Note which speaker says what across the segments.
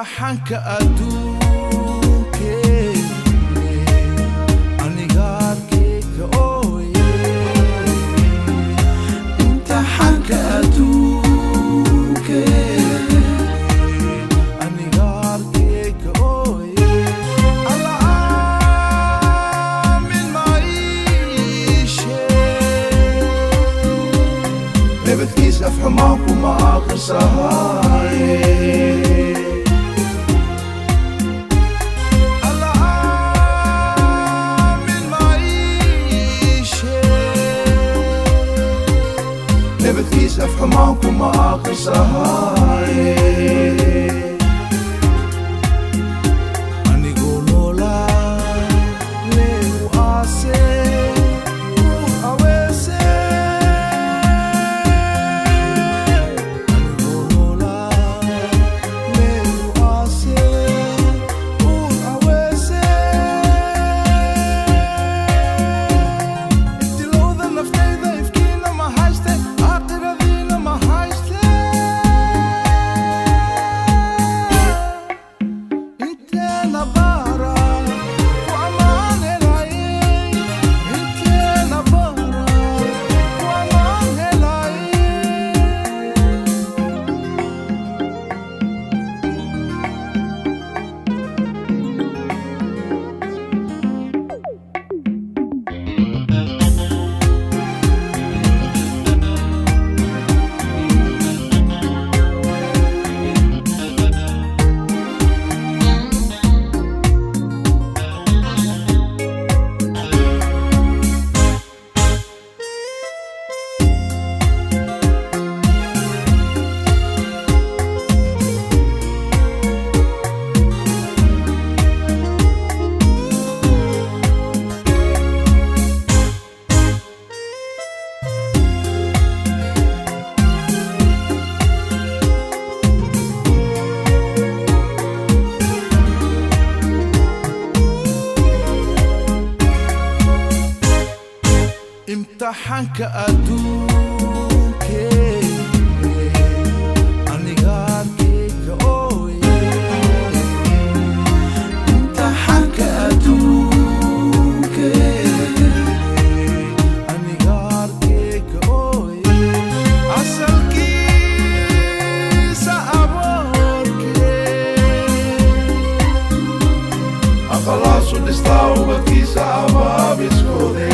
Speaker 1: imtixaanka adduunkeene aniga arkayga ooye imtixaanka adduunkeene aniga arkayga ooye alla aamin maishe nabadkiis afxumaan kuma aqrisahaye نبتكيس أفهمانكم ما أقصاهاي أني قولوا لا ليه وآسي وأويسي أني قولوا لا ليه وآسي وأويسي انتي لو ذا نفتي ذا يفكينا ما هاجتي imtixaanka adduunkeene aniga arkayga ooye imtixaanka adduunkeene aniga arkayga ooye asalkiisa aboorkee aqalaasu dhistaa ubadkiisa abaabiskoode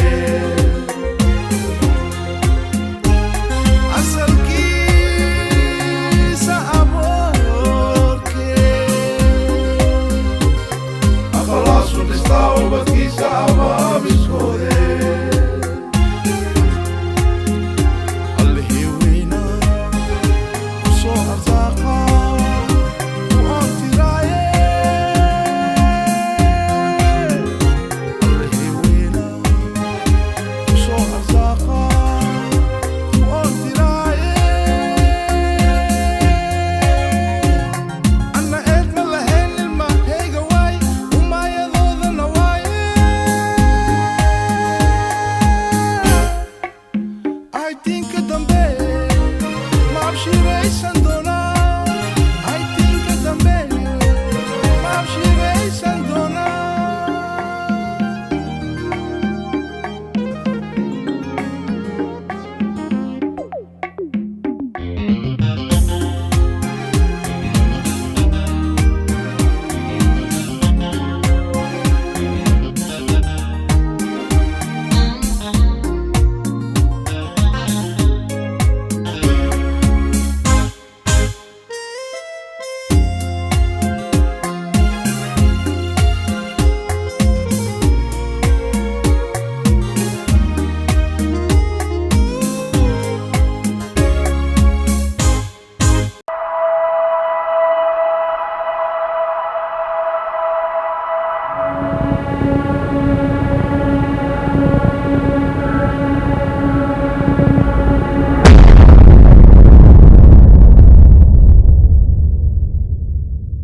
Speaker 1: I think dambe ma abshiraysan doon